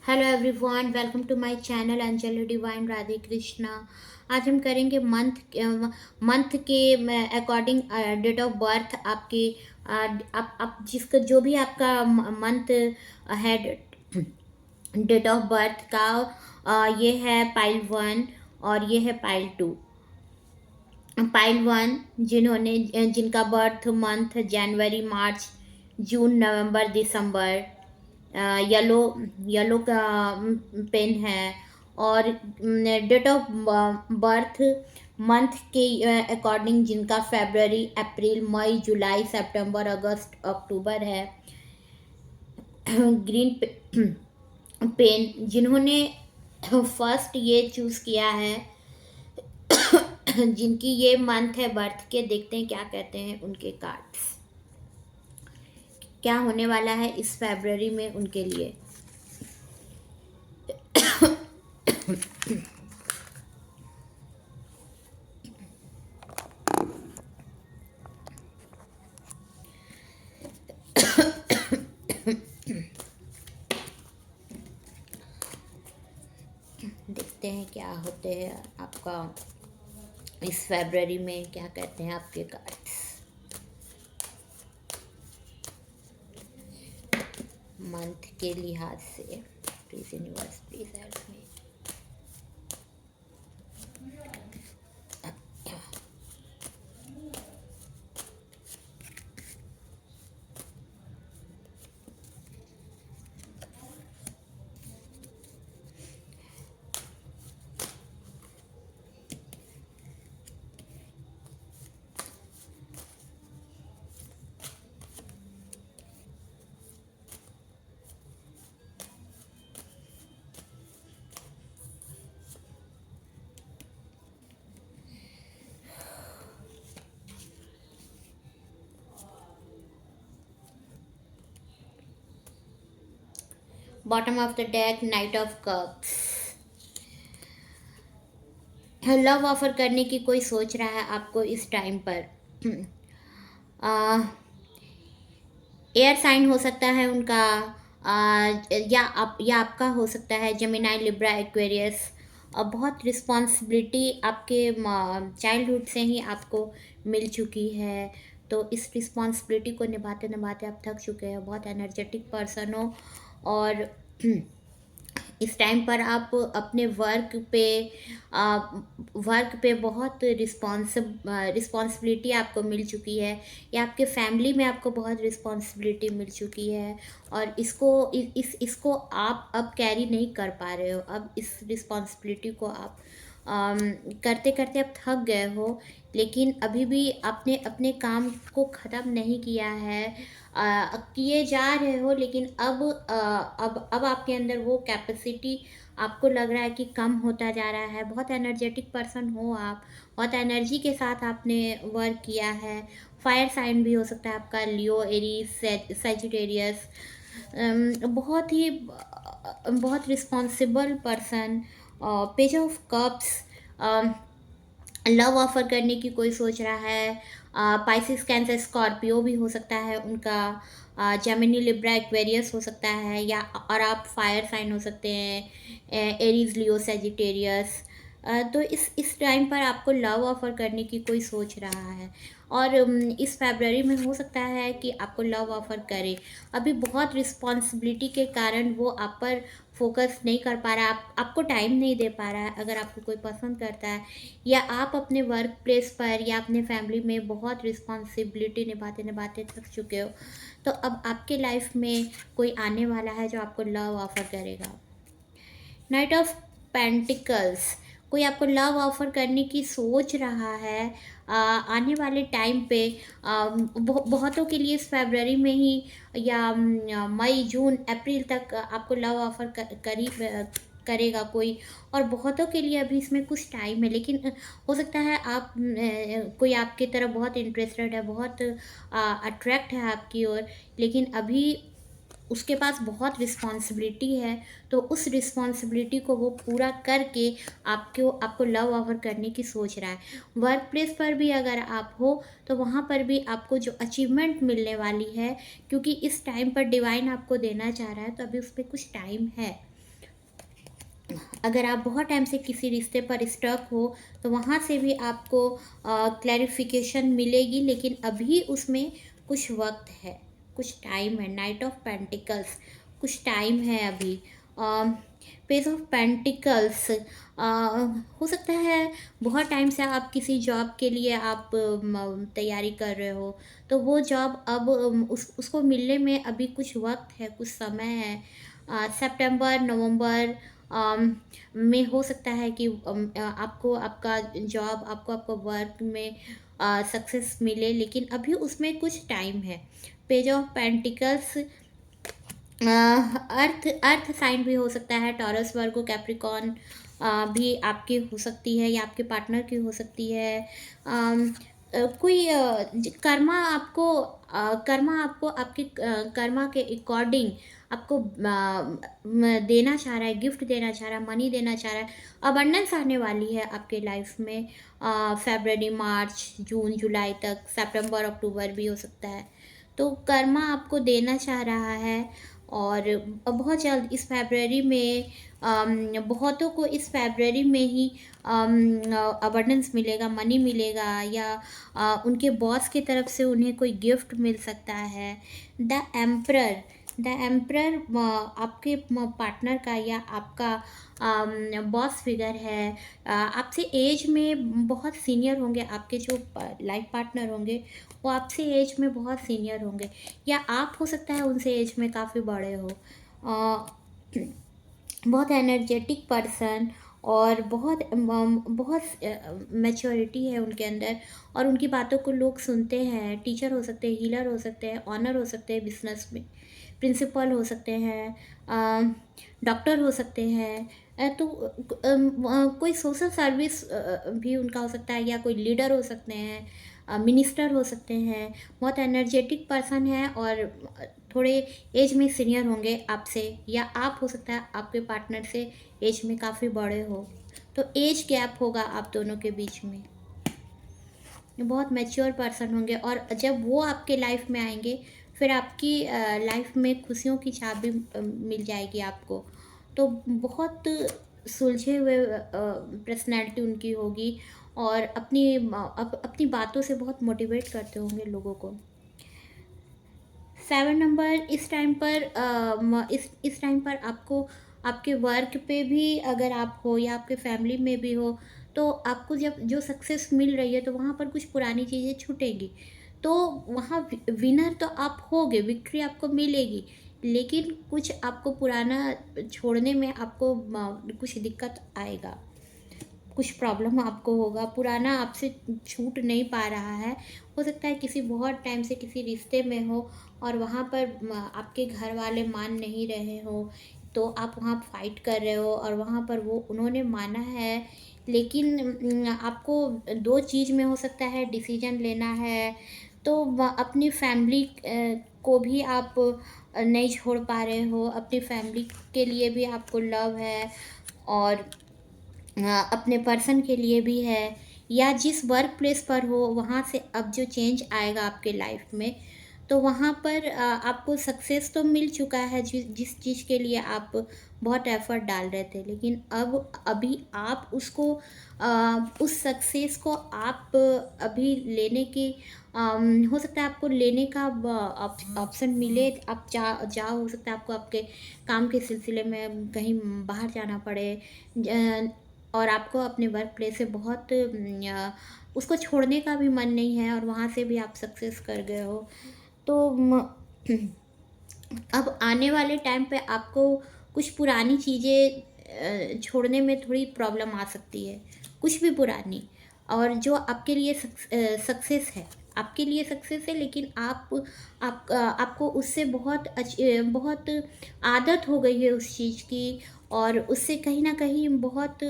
Hello everyone, welcome to my channel Anjali divine Radhe Krishna. आज हम करेंगे मंथ के अकॉर्डिंग डेट ऑफ बर्थ आपके। आप जिसका जो भी आपका मंथ है, डेट ऑफ बर्थ का, ये है पाइल 1 और ये है पाइल 2। पाइल 1 जिनका बर्थ मंथ जनवरी, मार्च, जून, नवंबर, दिसंबर, येलो येलो का पेन है। और डेट ऑफ बर्थ मंथ के अकॉर्डिंग जिनका फरवरी, अप्रैल, मई, जुलाई, सितंबर, अगस्त, अक्टूबर है। ग्रीन पेन जिन्होंने फर्स्ट ये चूज किया है, जिनकी ये मंथ है बर्थ के, देखते हैं क्या कहते हैं उनके कार्ड्स, क्या होने वाला है इस फरवरी में उनके लिए। देखते हैं क्या होते हैं आपका इस फरवरी में, क्या कहते हैं आपके कार्ड्स मंथ के लिहाज से। Please universe, please help me. Bottom of the deck, night of cups. Love offer करने की कोई सोच रहा है आपको इस टाइम पर। एयर साइन हो सकता है उनका, या आपका हो सकता है जेमिनाई, लिब्रा, एक्वेरियस। और बहुत रिस्पॉन्सिबिलिटी आपके चाइल्डहुड से ही आपको मिल चुकी है, तो इस रिस्पॉन्सिबिलिटी को निभाते निभाते आप थक चुके हैं। बहुत एनर्जेटिक पर्सन हो, और इस टाइम पर आप अपने वर्क पे बहुत रिस्पॉन्सिबिलिटी आपको मिल चुकी है, या आपके फैमिली में आपको बहुत रिस्पॉन्सिबिलिटी मिल चुकी है, और इसको आप अब कैरी नहीं कर पा रहे हो। अब इस रिस्पॉन्सिबिलिटी को आप करते करते अब थक गए हो, लेकिन अभी भी आपने अपने काम को ख़त्म नहीं किया है। किए जा रहे हो, लेकिन अब आपके अंदर वो कैपेसिटी आपको लग रहा है कि कम होता जा रहा है। बहुत एनर्जेटिक पर्सन हो आप, बहुत एनर्जी के साथ आपने वर्क किया है। फायर साइन भी हो सकता है आपका, लियो, एरीज, सेजिटेरियस। बहुत responsible person. Page of cups, love offer करने की कोई सोच रहा है। पाइसिस, कैंसर, स्कॉर्पियो भी हो सकता है उनका। जेमिनी, लिब्रा, एक्वेरियस हो सकता है, या और आप फायर साइन हो सकते हैं, एरीज, लियो, सेजिटेरियस। तो इस टाइम पर आपको लव ऑफर करने की कोई सोच रहा है, और इस फरवरी में हो सकता है कि आपको लव ऑफर करे। अभी बहुत रिस्पॉन्सिबिलिटी के कारण वो आप पर फोकस नहीं कर पा रहा है, आपको टाइम नहीं दे पा रहा है। अगर आपको कोई पसंद करता है, या आप अपने वर्क प्लेस पर या अपने फैमिली में बहुत रिस्पॉन्सिबिलिटी निभाते निभाते थक चुके हो, तो अब आपके लाइफ में कोई आने वाला है जो आपको लव ऑफर करेगा। नाइट ऑफ पेंटिकल्स, कोई आपको लव ऑफर करने की सोच रहा है आने वाले टाइम पे। बहुतों के लिए इस फरवरी में ही, या मई, जून, अप्रैल तक आपको लव ऑफर करेगा कोई। और बहुतों के लिए अभी इसमें कुछ टाइम है, लेकिन हो सकता है आप कोई आपकी तरफ बहुत इंटरेस्टेड है, बहुत अट्रैक्ट है आपकी ओर, लेकिन अभी उसके पास बहुत रिस्पॉन्सिबिलिटी है। तो उस रिस्पॉन्सिबिलिटी को वो पूरा करके आपको लव ऑफर करने की सोच रहा है। वर्क प्लेस पर भी अगर आप हो, तो वहाँ पर भी आपको जो अचीवमेंट मिलने वाली है, क्योंकि इस टाइम पर डिवाइन आपको देना चाह रहा है, तो अभी उस पर कुछ टाइम है। अगर आप बहुत टाइम से किसी रिश्ते पर स्टक हो तो वहाँ से भी आपको क्लैरिफिकेशन मिलेगी, लेकिन अभी उसमें कुछ वक्त है, कुछ टाइम है। नाइट ऑफ पेंटिकल्स, कुछ टाइम है अभी। पेज ऑफ पेंटिकल्स, हो सकता है बहुत टाइम से आप किसी जॉब के लिए आप तैयारी कर रहे हो, तो वो जॉब अब उसको मिलने में अभी कुछ वक्त है, कुछ समय है। सितंबर नवंबर में हो सकता है कि आपको आपका जॉब, आपको आपका वर्क में सक्सेस मिले, लेकिन अभी उसमें कुछ टाइम है। Page of pentacles, earth sign भी हो सकता है, टॉरस वर्गो कैप्रिकॉर्न भी आपकी हो सकती है या आपके पार्टनर की हो सकती है। कोई कर्मा आपको आपके कर्मा के अकॉर्डिंग आपको देना चाह रहा है, गिफ्ट देना चाह रहा है, मनी देना चाह रहा है। अबंडेंस आने वाली है आपके लाइफ में फरवरी मार्च जून जुलाई तक, सितंबर अक्टूबर भी हो सकता है। तो कर्मा आपको देना चाह रहा है, और बहुत जल्द इस फरवरी में बहुतों को इस फरवरी में ही अबंडेंस मिलेगा, मनी मिलेगा, या उनके बॉस की तरफ से उन्हें कोई गिफ्ट मिल सकता है। द एम्परर आपके पार्टनर का या आपका बॉस फिगर है। आपसे एज में बहुत सीनियर होंगे, आपके जो लाइफ पार्टनर होंगे वो आपसे एज में बहुत सीनियर होंगे, या आप हो सकता है उनसे एज में काफ़ी बड़े हो। बहुत एनर्जेटिक पर्सन, और बहुत मैच्योरिटी है उनके अंदर, और उनकी बातों को लोग सुनते हैं। टीचर हो सकते हैं, हीलर हो सकते हैं, ऑनर हो सकते हैं, बिजनेस में प्रिंसिपल हो सकते हैं, डॉक्टर हो सकते हैं। तो कोई सोशल सर्विस भी उनका हो सकता है, या कोई लीडर हो सकते हैं, मिनिस्टर हो सकते हैं। बहुत एनर्जेटिक पर्सन है, और थोड़े एज में सीनियर होंगे आपसे, या आप हो सकता है आपके पार्टनर से एज में काफ़ी बड़े हो, तो एज गैप होगा आप दोनों के बीच में। बहुत मैच्योर पर्सन होंगे, और जब वो आपके लाइफ में आएंगे फिर आपकी लाइफ में खुशियों की चाबी मिल जाएगी आपको। तो बहुत सुलझे हुए पर्सनैलिटी उनकी होगी, और अपनी बातों से बहुत मोटिवेट करते होंगे लोगों को। 7 नंबर, इस टाइम पर इस टाइम पर आपको आपके वर्क पे भी अगर आप हो या आपके फैमिली में भी हो, तो आपको जब जो सक्सेस मिल रही है तो वहाँ पर कुछ पुरानी चीज़ें छूटेगी। तो वहाँ विनर तो आप होगे, विक्ट्री आपको मिलेगी, लेकिन कुछ आपको पुराना छोड़ने में आपको कुछ दिक्कत आएगा, कुछ प्रॉब्लम आपको होगा, पुराना आपसे छूट नहीं पा रहा है। हो सकता है किसी बहुत टाइम से किसी रिश्ते में हो, और वहाँ पर आपके घर वाले मान नहीं रहे हो, तो आप वहाँ फाइट कर रहे हो, और वहाँ पर वो उन्होंने माना है, लेकिन आपको दो चीज़ में हो सकता है डिसीजन लेना है। तो अपनी फैमिली को भी आप नहीं छोड़ पा रहे हो, अपनी फैमिली के लिए भी आपको लव है, और अपने पर्सन के लिए भी है, या जिस वर्क प्लेस पर हो वहाँ से अब जो चेंज आएगा आपके लाइफ में, तो वहाँ पर आपको सक्सेस तो मिल चुका है जिस जिस चीज़ के लिए आप बहुत एफर्ट डाल रहे थे, लेकिन अब अभी आप उसको उस सक्सेस को आप अभी लेने की हो सकता है आपको लेने का ऑप्शन मिले, आप जाओ, हो सकता है आपको आपके काम के सिलसिले में कहीं बाहर जाना पड़े, और आपको अपने वर्क प्लेस से बहुत उसको छोड़ने का भी मन नहीं है, और वहाँ से भी आप सक्सेस कर गए हो। तो अब आने वाले टाइम पे आपको कुछ पुरानी चीज़ें छोड़ने में थोड़ी प्रॉब्लम आ सकती है, कुछ भी पुरानी, और जो आपके लिए सक्सेस है, आपके लिए सक्सेस है, लेकिन आपको उससे बहुत आदत हो गई है उस चीज़ की, और उससे कहीं ना कहीं बहुत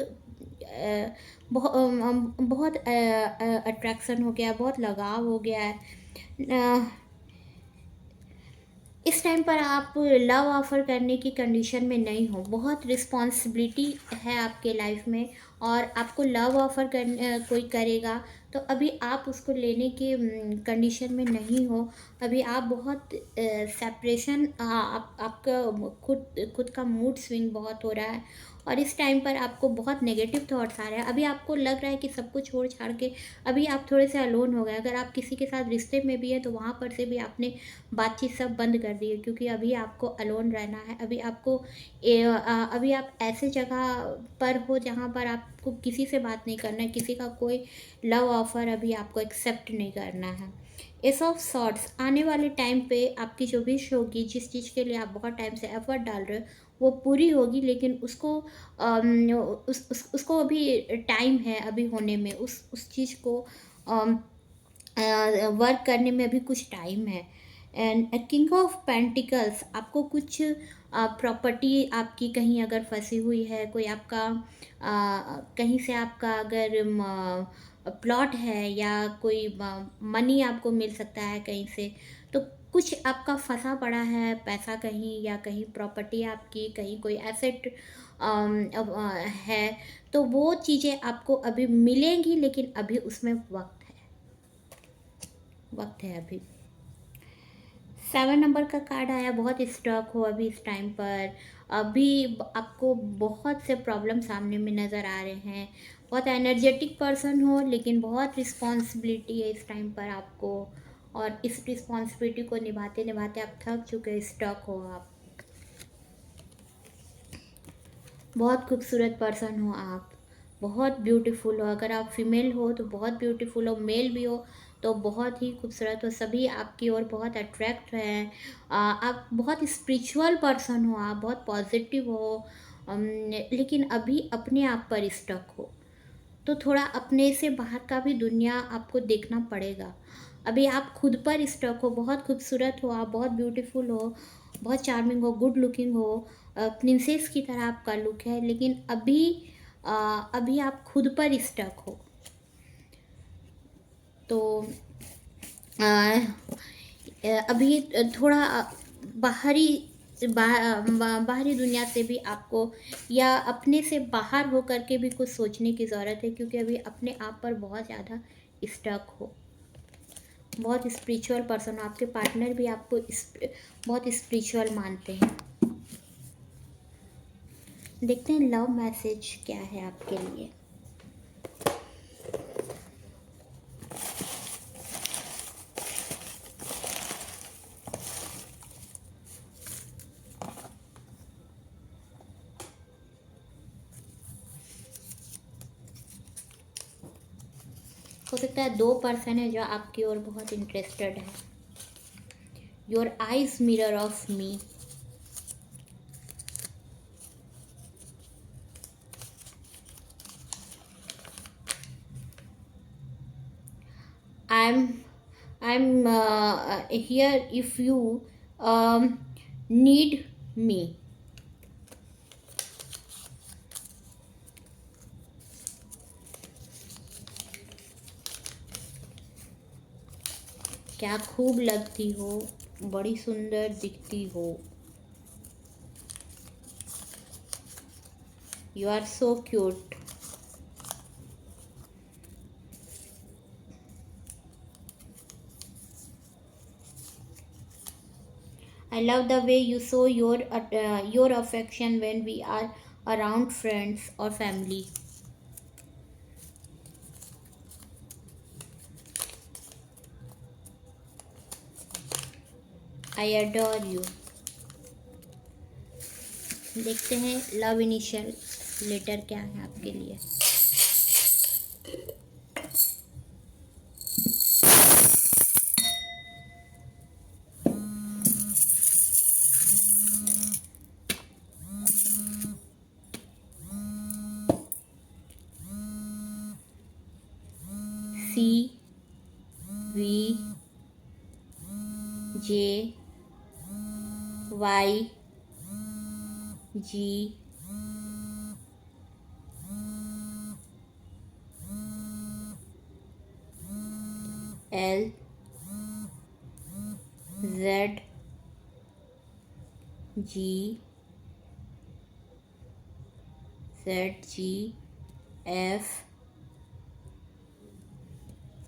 अट्रैक्शन हो गया, बहुत लगाव हो गया है। अ, इस टाइम पर आप लव ऑफ़र करने की कंडीशन में नहीं हो, बहुत रिस्पॉन्सिबिलिटी है आपके लाइफ में, और आपको लव ऑफ़र कोई करेगा तो अभी आप उसको लेने के कंडीशन में नहीं हो। अभी आप बहुत सेपरेशन, आपका खुद खुद का मूड स्विंग बहुत हो रहा है, और इस टाइम पर आपको बहुत नेगेटिव थॉट्स आ रहे हैं। अभी आपको लग रहा है कि सब कुछ छोड़ छाड़ के अभी आप थोड़े से अलोन हो गए। अगर आप किसी के साथ रिश्ते में भी है तो वहाँ पर से भी आपने बातचीत सब बंद कर दी है, क्योंकि अभी आपको अलोन रहना है। अभी आपको अभी आप ऐसे जगह पर हो जहाँ पर आपको किसी से बात नहीं करना है, किसी का कोई लव ऑफ़र अभी आपको एक्सेप्ट नहीं करना है। एस ऑफ सॉर्ट्स, आने वाले टाइम पे आपकी जो विश होगी, जिस चीज़ के लिए आप बहुत टाइम से एफर्ट डाल रहे हो, वो पूरी होगी, लेकिन उसको उसको अभी टाइम है अभी होने में, उस चीज़ को वर्क करने में अभी कुछ टाइम है। एंड किंग ऑफ पेंटिकल्स, आपको कुछ प्रॉपर्टी आपकी कहीं अगर फंसी हुई है, कोई आपका कहीं से आपका अगर प्लॉट है, या कोई मनी आपको मिल सकता है कहीं से, तो कुछ आपका फंसा पड़ा है पैसा कहीं, या कहीं प्रॉपर्टी आपकी, कहीं कोई एसेट है, तो वो चीज़ें आपको अभी मिलेंगी, लेकिन अभी उसमें वक्त है अभी। 7 नंबर का कार्ड आया, बहुत स्ट्रक हो अभी इस टाइम पर। अभी आपको बहुत से प्रॉब्लम सामने में नज़र आ रहे हैं। बहुत एनर्जेटिक पर्सन हो, लेकिन बहुत रिस्पॉन्सिबिलिटी है इस टाइम पर आपको, और इस रिस्पॉन्सिबिलिटी को निभाते निभाते आप थक चुके, स्टक हो आप। बहुत खूबसूरत पर्सन हो आप, बहुत ब्यूटीफुल हो। अगर आप फीमेल हो तो बहुत ब्यूटीफुल हो, मेल भी हो तो बहुत ही खूबसूरत हो। सभी आपकी ओर बहुत अट्रैक्ट हैं। आप बहुत स्पिरिचुअल पर्सन हो, आप बहुत पॉजिटिव हो, लेकिन अभी अपने आप पर स्टक हो। तो थोड़ा अपने से बाहर का भी दुनिया आपको देखना पड़ेगा। अभी आप खुद पर स्टक हो, बहुत खूबसूरत हो आप, बहुत ब्यूटीफुल हो, बहुत चार्मिंग हो, गुड लुकिंग हो, प्रिंसेस की तरह आपका लुक है, लेकिन अ, अभी आप खुद पर स्टक हो। तो अभी थोड़ा बाहरी बाहरी दुनिया से भी आपको, या अपने से बाहर हो करके भी कुछ सोचने की ज़रूरत है, क्योंकि अभी अपने आप पर बहुत ज़्यादा स्टक हो। बहुत स्पिरिचुअल पर्सन, आपके पार्टनर भी आपको बहुत स्पिरिचुअल मानते हैं। देखते हैं लव मैसेज क्या है आपके लिए। हो सकता है 2 पर्सन है जो आपकी ओर बहुत इंटरेस्टेड है। Your eyes mirror of me, I'm I'm here if you need me. क्या खूब लगती हो, बड़ी सुंदर दिखती हो। You are so cute. I love the way you show your affection when we are around friends or family. I adore you. देखते हैं लव इनिशियल लेटर क्या है आपके लिए। C V J Y G L Z G Z G F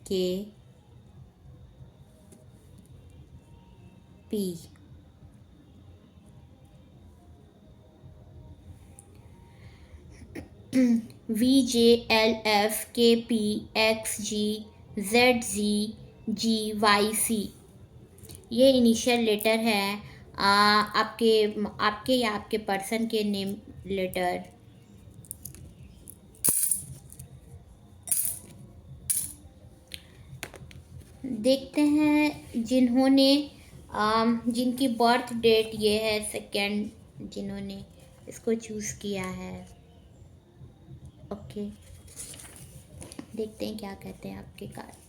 के P. VJLF KP XG ZG GYC, ये initial letter है आपके आपके या आपके पर्सन के नेम लेटर। देखते हैं जिन्होंने जिनकी बर्थ डेट ये है सेकेंड, जिन्होंने इसको चूज़ किया है। ओके, देखते हैं क्या कहते हैं आपके cards.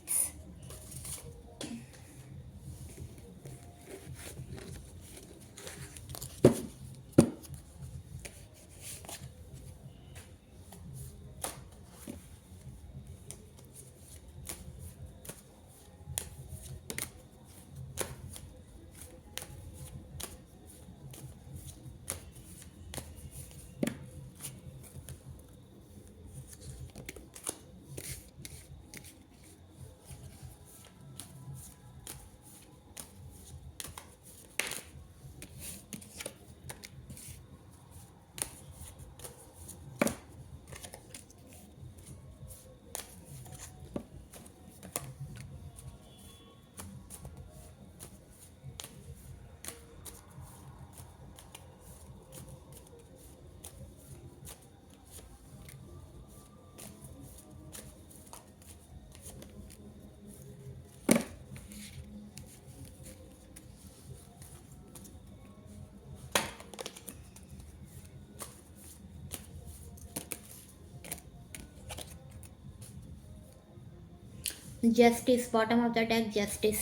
Justice, bottom of the deck justice.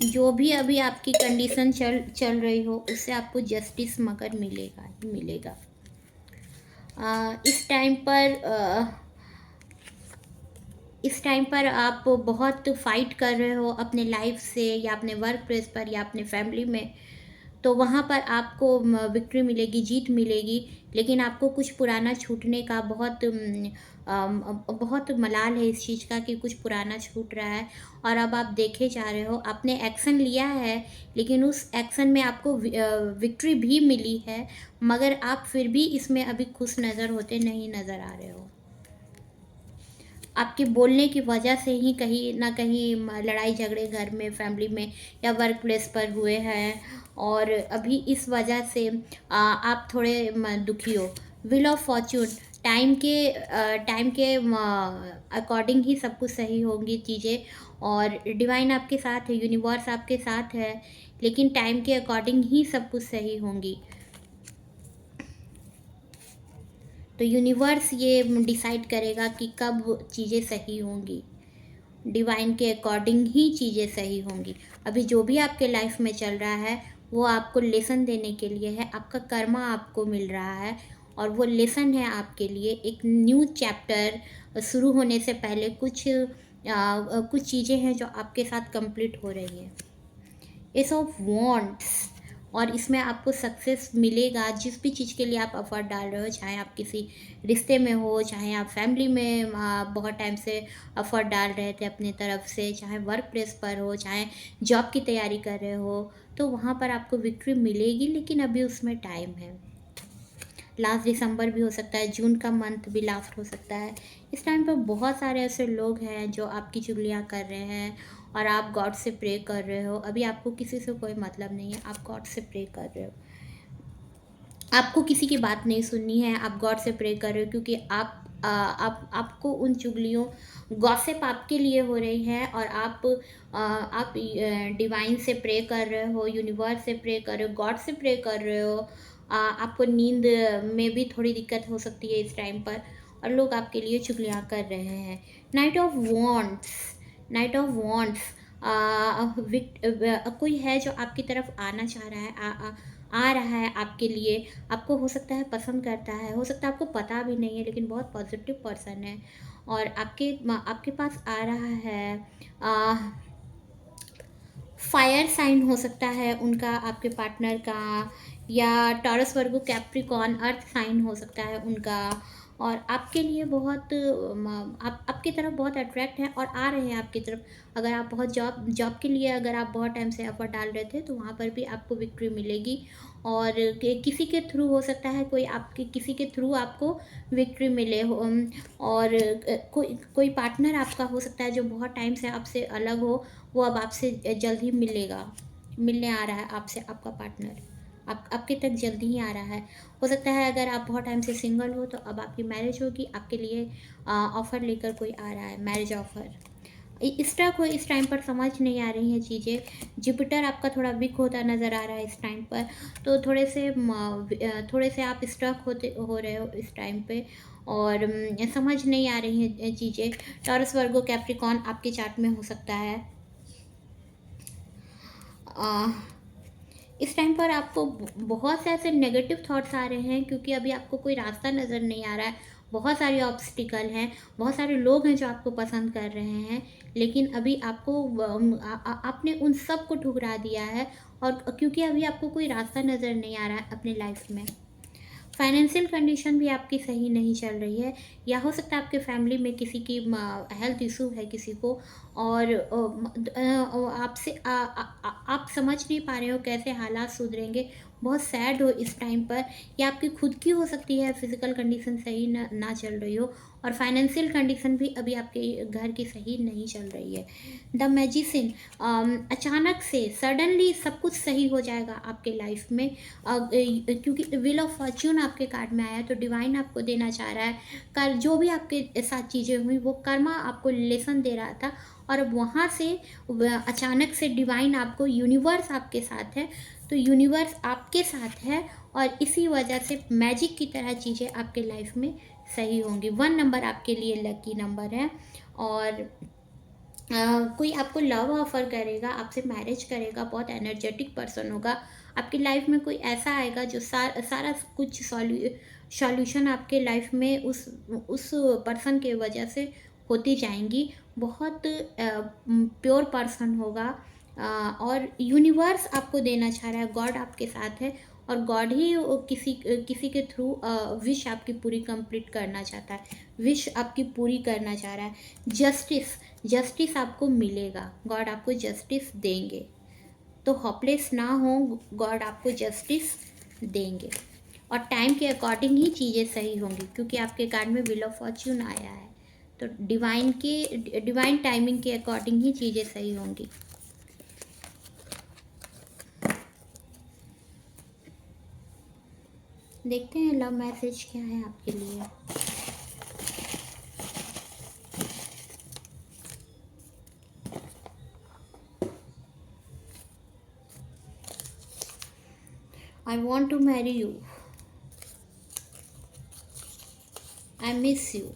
जो भी अभी आपकी कंडीशन चल रही हो उससे आपको जस्टिस मगर मिलेगा ही मिलेगा। इस टाइम पर आप बहुत फाइट कर रहे हो अपने लाइफ से या अपने वर्क प्लेस पर या अपने फैमिली में, तो वहाँ पर आपको विक्ट्री मिलेगी, जीत मिलेगी। लेकिन आपको कुछ पुराना छूटने का बहुत मलाल है इस चीज़ का कि कुछ पुराना छूट रहा है। और अब आप देखे जा रहे हो, आपने एक्शन लिया है लेकिन उस एक्शन में आपको विक्ट्री भी मिली है, मगर आप फिर भी इसमें अभी खुश नज़र होते नहीं नज़र आ रहे हो। आपके बोलने की वजह से ही कहीं ना कहीं लड़ाई झगड़े घर में, फैमिली में या वर्क प्लेस पर हुए हैं, और अभी इस वजह से आप थोड़े दुखी हो। व्हील ऑफ फॉर्च्यून, टाइम के अकॉर्डिंग ही सब कुछ सही होंगी चीज़ें, और डिवाइन आपके साथ है, यूनिवर्स आपके साथ है, लेकिन टाइम के अकॉर्डिंग ही सब कुछ सही होंगी। तो यूनिवर्स ये डिसाइड करेगा कि कब चीज़ें सही होंगी, डिवाइन के अकॉर्डिंग ही चीज़ें सही होंगी। अभी जो भी आपके लाइफ में चल रहा है वो आपको लेसन देने के लिए है, आपका कर्मा आपको मिल रहा है, और वो लेसन है आपके लिए। एक न्यू चैप्टर शुरू होने से पहले कुछ चीज़ें हैं जो आपके साथ कंप्लीट हो रही हैं। एस ऑफ वॉन्ड्स, और इसमें आपको सक्सेस मिलेगा जिस भी चीज़ के लिए आप एफर्ट डाल रहे हो, चाहे आप किसी रिश्ते में हो, चाहे आप फैमिली में बहुत टाइम से एफर्ट डाल रहे थे अपनी तरफ से, चाहे वर्क प्लेस पर हो, चाहे जॉब की तैयारी कर रहे हो, तो वहाँ पर आपको विक्ट्री मिलेगी, लेकिन अभी उसमें टाइम है। लास्ट दिसंबर भी हो सकता है, जून का मंथ भी लास्ट हो सकता है। इस टाइम पर बहुत सारे ऐसे लोग हैं जो आपकी चुगलियाँ कर रहे हैं और आप गॉड से प्रे कर रहे हो। अभी आपको किसी से कोई मतलब नहीं है, आप गॉड से प्रे कर रहे हो, आपको किसी की बात नहीं सुननी है, आप गॉड से प्रे कर रहे हो, क्योंकि आपको उन चुगलियों, गॉसिप आपके लिए हो रही है, और आप डिवाइन से प्रे कर रहे हो, यूनिवर्स से प्रे कर रहे हो, गॉड से प्रे कर रहे हो। आपको नींद में भी थोड़ी दिक्कत हो सकती है इस टाइम पर, और लोग आपके लिए चुगलियाँ कर रहे हैं। Night of wands, night of wands, कोई है जो आपकी तरफ आना चाह रहा है, आ रहा है आपके लिए, आपको हो सकता है पसंद करता है, हो सकता है आपको पता भी नहीं है, लेकिन बहुत पॉजिटिव पर्सन है और आपके पास आ रहा है। फायर साइन हो सकता है उनका, आपके पार्टनर का, या Taurus Virgo Capricorn earth sign हो सकता है उनका, और आपके लिए बहुत आप आपकी तरफ बहुत अट्रैक्ट हैं और आ रहे हैं आपकी तरफ। अगर आप बहुत जॉब जॉब के लिए अगर आप बहुत टाइम से एफर्ट डाल रहे थे तो वहाँ पर भी आपको विक्ट्री मिलेगी। और किसी के थ्रू हो सकता है, कोई आपके किसी के थ्रू आपको विक्ट्री मिले हो। और कोई कोई पार्टनर आपका हो सकता है जो बहुत टाइम से आपसे अलग हो, वो अब आपसे जल्द ही मिलेगा, मिलने आ रहा है आपसे, आपका पार्टनर आपके तक जल्दी ही आ रहा है। हो सकता है अगर आप बहुत टाइम से सिंगल हो तो अब आपकी मैरिज होगी, आपके लिए ऑफ़र लेकर कोई आ रहा है, मैरिज ऑफ़र। स्टक हो इस टाइम पर, समझ नहीं आ रही हैं चीज़ें। जुपिटर आपका थोड़ा वीक होता नज़र आ रहा है इस टाइम पर, तो थोड़े से आप स्टक हो रहे हो इस टाइम पे। और समझ नहीं आ रही हैं चीज़ें। टॉरस, वर्गो, कैप्रिकॉर्न आपके चार्ट में हो सकता है। अ, इस टाइम पर आपको बहुत से ऐसे नेगेटिव थॉट्स आ रहे हैं क्योंकि अभी आपको कोई रास्ता नज़र नहीं आ रहा है। बहुत सारे ऑब्स्टिकल हैं, बहुत सारे लोग हैं जो आपको पसंद कर रहे हैं, लेकिन अभी आपको आपने उन सब को ठुकरा दिया है। और क्योंकि अभी आपको कोई रास्ता नज़र नहीं आ रहा है अपनी लाइफ में। फाइनेंशियल कंडीशन भी आपकी सही नहीं चल रही है, या हो सकता है आपके फैमिली में किसी की हेल्थ इशू है किसी को। और आपसे आप समझ नहीं पा रहे हो कैसे हालात सुधरेंगे, बहुत सैड हो इस टाइम पर। या आपकी खुद की हो सकती है फिजिकल कंडीशन सही ना चल रही हो, और फाइनेंशियल कंडीशन भी अभी आपके घर की सही नहीं चल रही है। द मैजिशियन, अचानक से सडनली सब कुछ सही हो जाएगा आपके लाइफ में। क्योंकि व्हील ऑफ फॉर्च्यून आपके कार्ड में आया है, तो डिवाइन आपको देना चाह रहा है। कर जो भी आपके साथ चीज़ें हुई वो कर्मा आपको लेसन दे रहा था, और अब वहाँ से अचानक से डिवाइन आपको, यूनिवर्स आपके साथ है। तो यूनिवर्स आपके साथ है, और इसी वजह से मैजिक की तरह चीज़ें आपके लाइफ में सही होंगी। 1 नंबर आपके लिए लकी नंबर है। और कोई आपको लव ऑफ़र करेगा, आपसे मैरिज करेगा, बहुत एनर्जेटिक पर्सन होगा। आपकी लाइफ में कोई ऐसा आएगा जो सारा कुछ सॉल्यूशन आपके लाइफ में उस पर्सन के वजह से होती जाएंगी। बहुत प्योर पर्सन होगा। और यूनिवर्स आपको देना चाह रहा है, गॉड आपके साथ है, और गॉड ही किसी के थ्रू विश आपकी पूरी कंप्लीट करना चाहता है, विश आपकी पूरी करना चाह रहा है। जस्टिस, जस्टिस आपको मिलेगा, गॉड आपको जस्टिस देंगे। तो होपलेस ना हो, गॉड आपको जस्टिस देंगे, और टाइम के अकॉर्डिंग ही चीज़ें सही होंगी, क्योंकि आपके कार्ड में व्हील ऑफ फॉर्च्यून आया है। तो डिवाइन टाइमिंग के अकॉर्डिंग ही चीज़ें सही होंगी। देखते हैं लव मैसेज क्या है आपके लिए। I want to marry you, I miss you,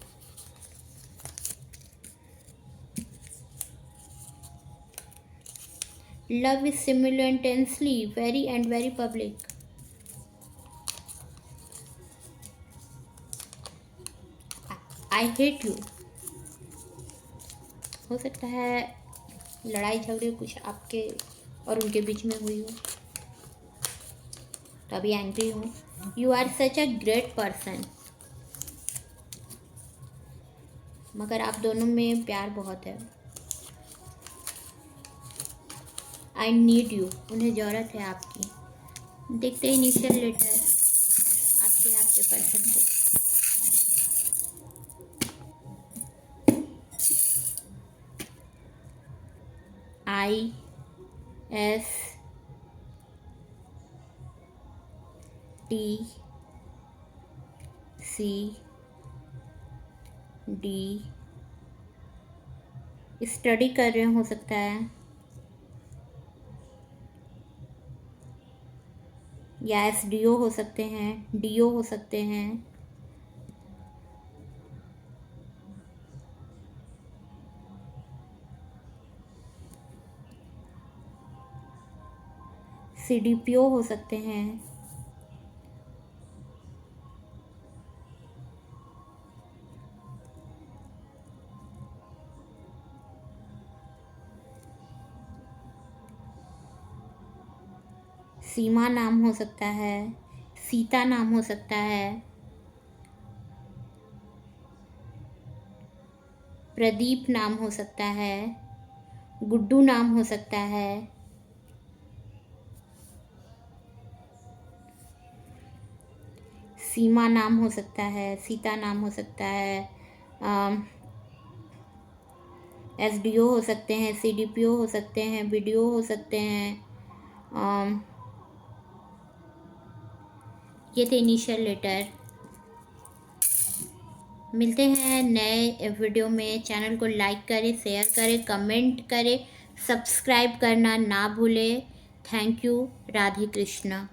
love is similar intensely, very and very public, I hate you। हो सकता है लड़ाई झगड़े कुछ आपके और उनके बीच में हुई हो, तो अभी एंग्री हूँ। You are such a great person, मगर आप दोनों में प्यार बहुत है। आई नीड यू, उन्हें ज़रूरत है आपकी। देखते हैं इनिशियल लेटर आपके पर्सन को। I S T C D, study कर रहे हो सकता है, या एस डी ओ हो सकते हैं, डी ओ हो सकते हैं। सी डी पी ओ हो सकते हैं। सीमा नाम हो सकता है, सीता नाम हो सकता है। प्रदीप नाम हो सकता है, गुड्डू नाम हो सकता है, सीमा नाम हो सकता है, सीता नाम हो सकता है, एसडीओ हो सकते हैं, सीडीपीओ हो सकते हैं, बीडीओ हो सकते हैं। ये थे इनिशियल लेटर। मिलते हैं नए वीडियो में। चैनल को लाइक करें, शेयर करें, कमेंट करें, सब्सक्राइब करना ना भूलें। Thank you. राधे कृष्णा।